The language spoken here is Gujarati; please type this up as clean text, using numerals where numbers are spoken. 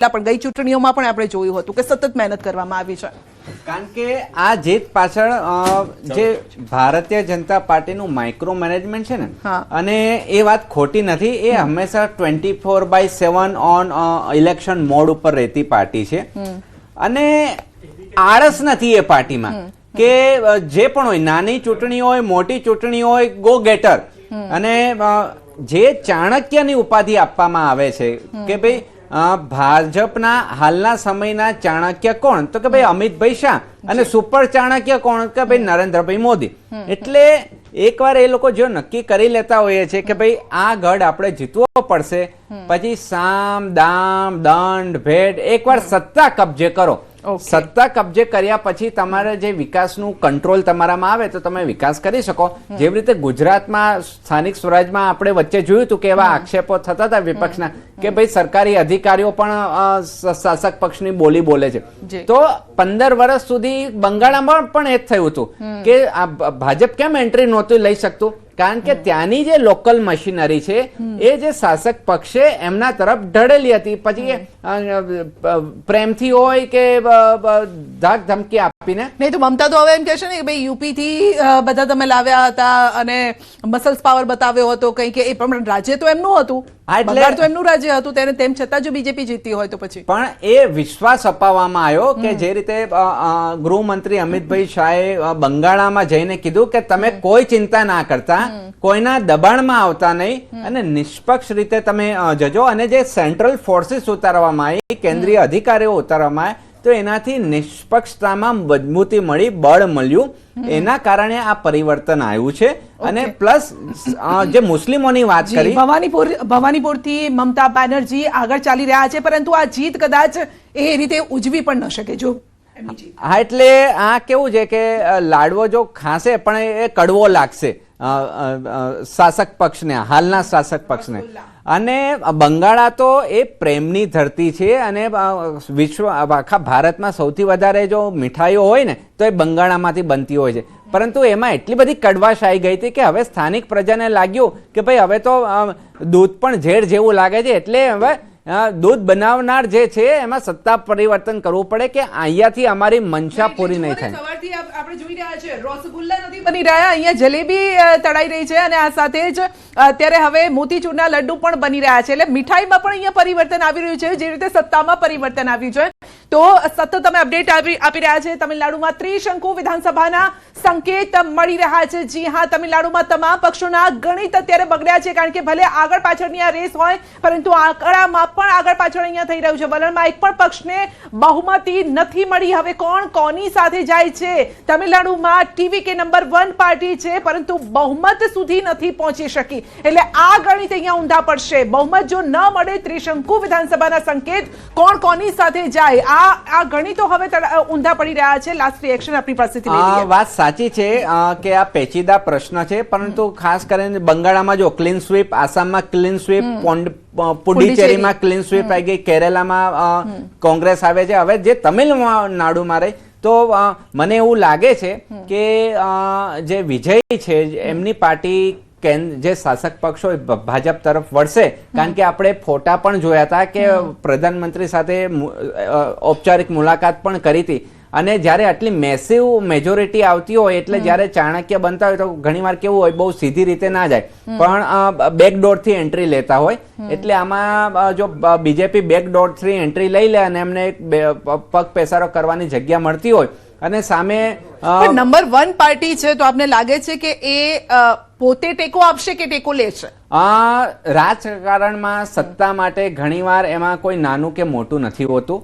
પણ ગઈ ચૂંટણીઓમાં પણ આપણે જોયું હતું કે સતત મહેનત કરવામાં આવી છે. કારણ કે આ જીત પાછળ જે ભારતીય જનતા પાર્ટીનું માઇક્રો મેનેજમેન્ટ છે ને, અને એ વાત ખોટી નથી. એ હંમેશા 24/7 ઓન ઇલેક્શન મોડ ઉપર રહેતી પાર્ટી છે, અને આળસ નથી એ પાર્ટીમાં કે જે પણ હોય, નાની ચૂંટણી હોય, મોટી ચૂંટણી હોય, ગો ગેટર. અને જે ચાણક્યની ઉપાધિ આપવામાં આવે છે કે ભાઈ ભાજપના હાલના સમયના ચાણક્ય કોણ, તો કે ભાઈ અમિતભાઈ શાહ, અને સુપર ચાણક્ય કોણ, કે ભાઈ નરેન્દ્રભાઈ મોદી. એટલે એકવાર એ લોકો જો નક્કી કરી લેતા હોઈએ છે કે ભાઈ આ ગઢ આપણે જીતવો પડશે, પછી સામ દામ દંડ ભેટ એકવાર સત્તા કબજે કરો. સત્તા કબજે કર્યા પછી તમારે જે વિકાસનું કંટ્રોલ તમારામાં આવે તો તમે વિકાસ કરી શકો. જેવી રીતે ગુજરાતમાં સ્થાનિક સ્વરાજમાં આપણે વચ્ચે જોયું હતું કે એવા આક્ષેપો થતા હતા વિપક્ષના કે ભાઈ સરકારી અધિકારીઓ પણ શાસક પક્ષની બોલી બોલે છે. તો 15 વર્ષ સુધી બંગાળમાં પણ એ જ થયું હતું કે ભાજપ કેમ એન્ટ્રી નહોતું લઈ શકતું, કારણ કે ત્યાંની જે લોકલ મશીનરી છે એ જે શાસક પક્ષ છે એમના તરફ ઢળેલી હતી. પછી પ્રેમથી હોય કે ધાક ધમકી આપીને નહીં. તો મમતા તો હવે એમ કહે છે ને કે ભાઈ યુપી થી બધા તમે લાવ્યા હતા અને મસલ્સ પાવર બતાવ્યો હતો કઈ, કે એ પ્રમાણે રાજ્ય તો એમનું હતું, બંગાળ તો એમનું રાજ્ય હતું, તેને તેમ છતાં જો બીજેપી જીતી હોય તો પછી પણ એ વિશ્વાસ અપાવવામાં આવ્યો કે જે રીતે ગૃહમંત્રી અમિતભાઈ શાહે બંગાળમાં જઈને કીધું કે તમે કોઈ ચિંતા ના કરતા, કોઈના દબાણમાં આવતા નહીં, અને નિષ્પક્ષ રીતે તમે જજો. અને જે સેન્ટ્રલ ફોર્સિસ ઉતારવામાં આવી, કેન્દ્રીય અધિકારીઓ ઉતારવામાં આવ્યા, તો એનાથી નિષ્પક્ષતામાં મજબૂતી મળી, બળ મળ્યું. એના કારણે આ પરિવર્તન આવ્યું છે. અને પ્લસ જે મુસ્લિમોની વાત કરી, ભવાનીપુરથી મમતા બેનર્જી આગળ ચાલી રહ્યા છે, પરંતુ આ જીત કદાચ એ રીતે ઉજવી પણ ન શકે જો. હા, એટલે આ કેવું છે કે લાડવો જો ખાશે પણ એ કડવો લાગશે શાસક પક્ષને, હાલના શાસક પક્ષને. અને બંગાળા તો એ પ્રેમની ધરતી છે, અને વિશ્વ આખા ભારતમાં સૌથી વધારે જો મીઠાઈઓ હોય ને તો એ બંગાળામાંથી બનતી હોય છે. પરંતુ એમાં એટલી બધી કડવાશ આવી ગઈ હતી કે હવે સ્થાનિક પ્રજાને લાગ્યું કે ભાઈ હવે તો દૂધ પણ ઝેર જેવું લાગે છે, એટલે હવે દૂધ બનાવનાર જે છે એમાં સત્તા પરિવર્તન કરવું પડે કે અહીંયાથી અમારી મનસા પૂરી નહીં થાય. સવારથી આપણે જોઈ રહ્યા છે રસગુલ્લા નથી બની રહ્યા, અહીંયા જલેબી તળાઈ રહી છે, અને આ સાથે જ અત્યારે હવે મોતીચૂરના લડ્ડુ પણ બની રહ્યા છે. એટલે મીઠાઈમાં પણ અહીંયા પરિવર્તન આવી રહ્યું છે, જે રીતે સત્તામાં પરિવર્તન આવ્યું છે. તો સતત તમે અપડેટ આપી રહ્યા છે. તમિલનાડુમાં ત્રિશંકુ વિધાનસભાના સંકેત મળી રહ્યા છે. જી હા, તમિલનાડુમાં તમામ પક્ષોના ગણિત અત્યારે બગડ્યા છે, કારણ કે ભલે આગળ પાછળની આ રેસ હોય, પરંતુ આંકડામાં પણ આગળ પાછળ અહીંયા થઈ રહ્યું છે. વલણમાં એક પણ પક્ષને બહુમતી નથી મળી. હવે કોણ કોની સાથે જાય છે? તમિલનાડુમાં ટીવીકે નંબર 1 પાર્ટી છે, પરંતુ બહુમત સુધી નથી પહોંચી શકી. એટલે આ ગણિત અહીંયા ઊંધા પડશે. બહુમત જો ન મળે, ત્રિશંકુ વિધાનસભાના સંકેત કોણ કોની સાથે જાય, આ ગણિતો હવે ઊંધા પડી રહ્યા છે. લાસ્ટ રિએક્શન આપણી પાસેથી લઈએ. વાત સાચી છે કે આ પેચીદા પ્રશ્ન છે, પરંતુ ખાસ કરીને બંગાળમાં જો ક્લીન સ્વીપ, આસામમાં ક્લીન સ્વીપ, પુડુચેરીમાં ક્લીન સ્વીપ આવી ગઈ, કેરેલામાં કોંગ્રેસ આવે છે. હવે જે તમિલનાડુમાં રહી, તો મને એવું લાગે છે કે જે વિજય છે એમની પાર્ટી જે શાસક પક્ષ હોય ભાજપ તરફ વળશે. કારણ કે આપણે ફોટા પણ જોયા હતા કે પ્રધાનમંત્રી સાથે ઔપચારિક મુલાકાત પણ કરી હતી. અને જ્યારે આટલી મેસિવ મેજોરિટી આવતી હોય, એટલે જ્યારે ચાણક્ય બનતા હોય તો ઘણીવાર કેવું હોય, બહુ સીધી રીતે ના જાય, પણ બેકડોર થી એન્ટ્રી લેતા હોય. એટલે આમાં જો બીજેપી બેકડોર થી એન્ટ્રી લઈ લે અને એમને પગ પેસારો કરવાની જગ્યા મળતી હોય, અને સામે નંબર 1 પાર્ટી છે, તો આપને લાગે છે કે એ પોતે ટેકો આપશે કે ટેકો લેશે? રાજકારણમાં સત્તા માટે ઘણીવાર એમાં કોઈ નાનું કે મોટું નથી હોતું.